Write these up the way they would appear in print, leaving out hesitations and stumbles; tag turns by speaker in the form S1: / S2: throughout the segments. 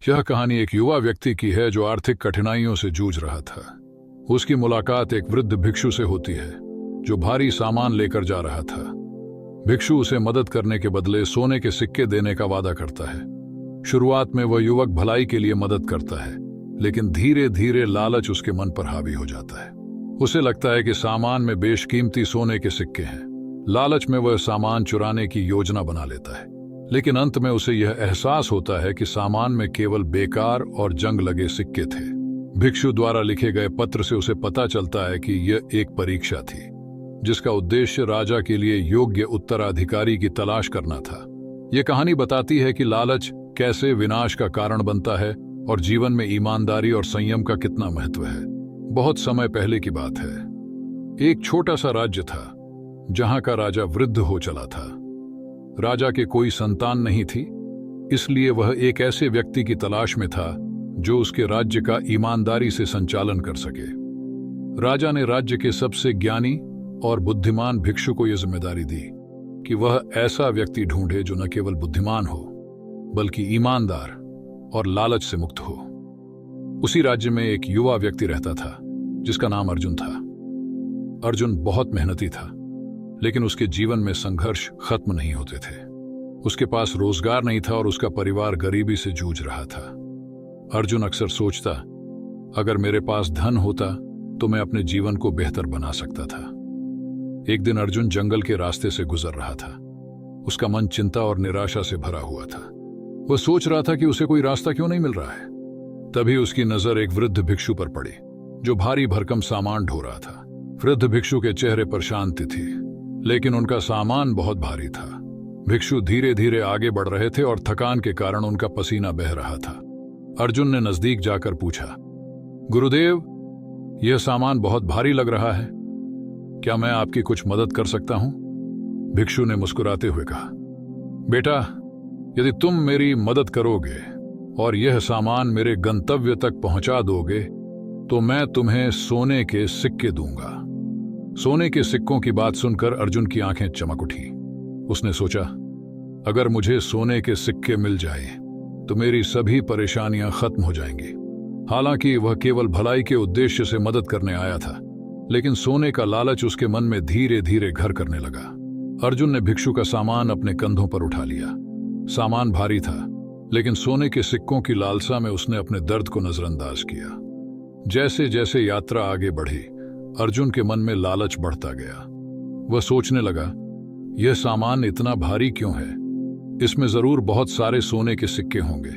S1: यह कहानी एक युवा व्यक्ति की है जो आर्थिक कठिनाइयों से जूझ रहा था। उसकी मुलाकात एक वृद्ध भिक्षु से होती है जो भारी सामान लेकर जा रहा था। भिक्षु उसे मदद करने के बदले सोने के सिक्के देने का वादा करता है। शुरुआत में वह युवक भलाई के लिए मदद करता है, लेकिन धीरे धीरे लालच उसके मन पर हावी हो जाता है। उसे लगता है कि सामान में बेशकीमती सोने के सिक्के हैं। लालच में वह सामान चुराने की योजना बना लेता है, लेकिन अंत में उसे यह एहसास होता है कि सामान में केवल बेकार और जंग लगे सिक्के थे। भिक्षु द्वारा लिखे गए पत्र से उसे पता चलता है कि यह एक परीक्षा थी जिसका उद्देश्य राजा के लिए योग्य उत्तराधिकारी की तलाश करना था। यह कहानी बताती है कि लालच कैसे विनाश का कारण बनता है और जीवन में ईमानदारी और संयम का कितना महत्व है। बहुत समय पहले की बात है। एक छोटा सा राज्य था जहां का राजा वृद्ध हो चला था। राजा के कोई संतान नहीं थी, इसलिए वह एक ऐसे व्यक्ति की तलाश में था जो उसके राज्य का ईमानदारी से संचालन कर सके। राजा ने राज्य के सबसे ज्ञानी और बुद्धिमान भिक्षु को यह जिम्मेदारी दी कि वह ऐसा व्यक्ति ढूंढे जो न केवल बुद्धिमान हो बल्कि ईमानदार और लालच से मुक्त हो। उसी राज्य में एक युवा व्यक्ति रहता था जिसका नाम अर्जुन था। अर्जुन बहुत मेहनती था, लेकिन उसके जीवन में संघर्ष खत्म नहीं होते थे। उसके पास रोजगार नहीं था और उसका परिवार गरीबी से जूझ रहा था। अर्जुन अक्सर सोचता, अगर मेरे पास धन होता तो मैं अपने जीवन को बेहतर बना सकता था। एक दिन अर्जुन जंगल के रास्ते से गुजर रहा था। उसका मन चिंता और निराशा से भरा हुआ था। वह सोच रहा था कि उसे कोई रास्ता क्यों नहीं मिल रहा है। तभी उसकी नजर एक वृद्ध भिक्षु पर पड़ी जो भारी भरकम सामान ढो रहा था। वृद्ध भिक्षु के चेहरे पर शांति थी, लेकिन उनका सामान बहुत भारी था। भिक्षु धीरे धीरे आगे बढ़ रहे थे और थकान के कारण उनका पसीना बह रहा था। अर्जुन ने नजदीक जाकर पूछा, गुरुदेव, यह सामान बहुत भारी लग रहा है, क्या मैं आपकी कुछ मदद कर सकता हूं? भिक्षु ने मुस्कुराते हुए कहा, बेटा, यदि तुम मेरी मदद करोगे और यह सामान मेरे गंतव्य तक पहुंचा दोगे तो मैं तुम्हें सोने के सिक्के दूंगा। सोने के सिक्कों की बात सुनकर अर्जुन की आंखें चमक उठी। उसने सोचा, अगर मुझे सोने के सिक्के मिल जाए तो मेरी सभी परेशानियां खत्म हो जाएंगी। हालांकि वह केवल भलाई के उद्देश्य से मदद करने आया था, लेकिन सोने का लालच उसके मन में धीरे धीरे घर करने लगा। अर्जुन ने भिक्षु का सामान अपने कंधों पर उठा लिया। सामान भारी था, लेकिन सोने के सिक्कों की लालसा में उसने अपने दर्द को नजरअंदाज किया। जैसे जैसे यात्रा आगे बढ़ी, अर्जुन के मन में लालच बढ़ता गया। वह सोचने लगा, यह सामान इतना भारी क्यों है? इसमें जरूर बहुत सारे सोने के सिक्के होंगे।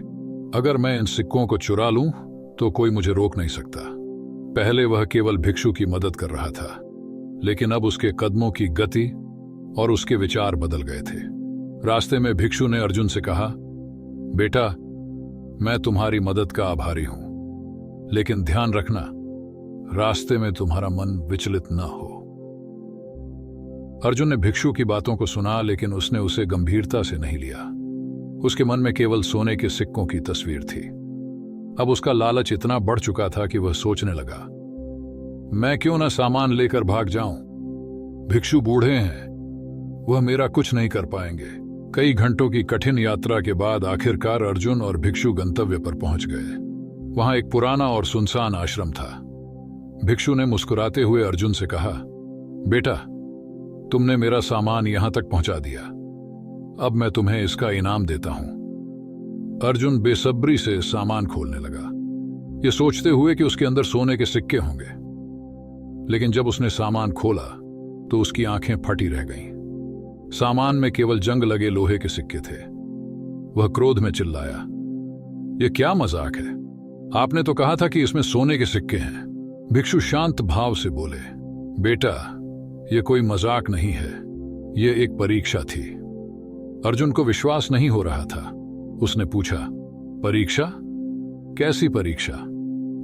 S1: अगर मैं इन सिक्कों को चुरा लूं तो कोई मुझे रोक नहीं सकता। पहले वह केवल भिक्षु की मदद कर रहा था, लेकिन अब उसके कदमों की गति और उसके विचार बदल गए थे। रास्ते में भिक्षु ने अर्जुन से कहा, बेटा, मैं तुम्हारी मदद का आभारी हूं, लेकिन ध्यान रखना, रास्ते में तुम्हारा मन विचलित न हो। अर्जुन ने भिक्षु की बातों को सुना, लेकिन उसने उसे गंभीरता से नहीं लिया। उसके मन में केवल सोने के सिक्कों की तस्वीर थी। अब उसका लालच इतना बढ़ चुका था कि वह सोचने लगा, मैं क्यों न सामान लेकर भाग जाऊं? भिक्षु बूढ़े हैं, वह मेरा कुछ नहीं कर पाएंगे। कई घंटों की कठिन यात्रा के बाद आखिरकार अर्जुन और भिक्षु गंतव्य पर पहुंच गए। वहां एक पुराना और सुनसान आश्रम था। भिक्षु ने मुस्कुराते हुए अर्जुन से कहा, बेटा, तुमने मेरा सामान यहां तक पहुंचा दिया, अब मैं तुम्हें इसका इनाम देता हूं। अर्जुन बेसब्री से सामान खोलने लगा, यह सोचते हुए कि उसके अंदर सोने के सिक्के होंगे। लेकिन जब उसने सामान खोला तो उसकी आंखें फटी रह गईं। सामान में केवल जंग लगे लोहे के सिक्के थे। वह क्रोध में चिल्लाया, यह क्या मजाक है? आपने तो कहा था कि इसमें सोने के सिक्के हैं। भिक्षु शांत भाव से बोले, बेटा, यह कोई मजाक नहीं है, यह एक परीक्षा थी। अर्जुन को विश्वास नहीं हो रहा था। उसने पूछा, परीक्षा? कैसी परीक्षा?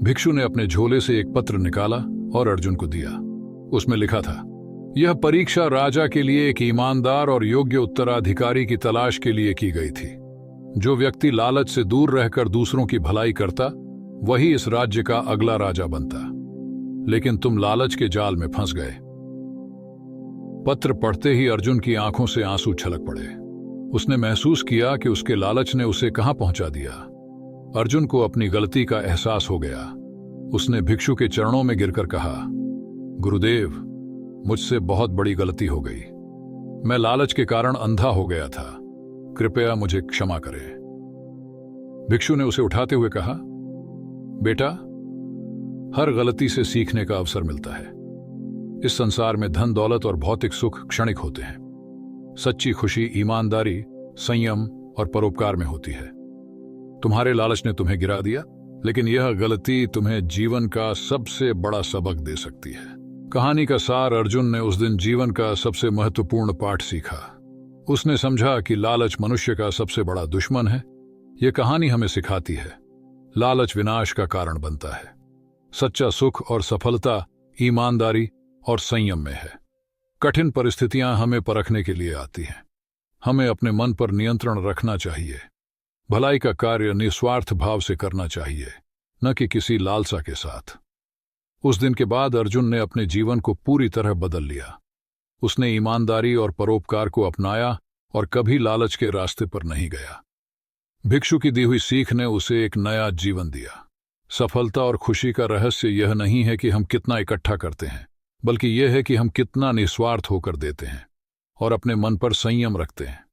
S1: भिक्षु ने अपने झोले से एक पत्र निकाला और अर्जुन को दिया। उसमें लिखा था, यह परीक्षा राजा के लिए एक ईमानदार और योग्य उत्तराधिकारी की तलाश के लिए की गई थी। जो व्यक्ति लालच से दूर रहकर दूसरों की भलाई करता, वही इस राज्य का अगला राजा बनता। लेकिन तुम लालच के जाल में फंस गए। पत्र पढ़ते ही अर्जुन की आंखों से आंसू छलक पड़े। उसने महसूस किया कि उसके लालच ने उसे कहां पहुंचा दिया। अर्जुन को अपनी गलती का एहसास हो गया। उसने भिक्षु के चरणों में गिरकर कहा, गुरुदेव, मुझसे बहुत बड़ी गलती हो गई। मैं लालच के कारण अंधा हो गया था। कृपया मुझे क्षमा करें। भिक्षु ने उसे उठाते हुए कहा, बेटा, हर गलती से सीखने का अवसर मिलता है। इस संसार में धन दौलत और भौतिक सुख क्षणिक होते हैं। सच्ची खुशी ईमानदारी, संयम और परोपकार में होती है। तुम्हारे लालच ने तुम्हें गिरा दिया, लेकिन यह गलती तुम्हें जीवन का सबसे बड़ा सबक दे सकती है। कहानी का सार, अर्जुन ने उस दिन जीवन का सबसे महत्वपूर्ण पाठ सीखा। उसने समझा कि लालच मनुष्य का सबसे बड़ा दुश्मन है। यह कहानी हमें सिखाती है, लालच विनाश का कारण बनता है। सच्चा सुख और सफलता ईमानदारी और संयम में है। कठिन परिस्थितियां हमें परखने के लिए आती हैं। हमें अपने मन पर नियंत्रण रखना चाहिए। भलाई का कार्य निस्वार्थ भाव से करना चाहिए, न कि किसी लालसा के साथ। उस दिन के बाद अर्जुन ने अपने जीवन को पूरी तरह बदल लिया। उसने ईमानदारी और परोपकार को अपनाया और कभी लालच के रास्ते पर नहीं गया। भिक्षु की दी हुई सीख ने उसे एक नया जीवन दिया। सफलता और खुशी का रहस्य यह नहीं है कि हम कितना इकट्ठा करते हैं, बल्कि यह है कि हम कितना निस्वार्थ होकर देते हैं और अपने मन पर संयम रखते हैं।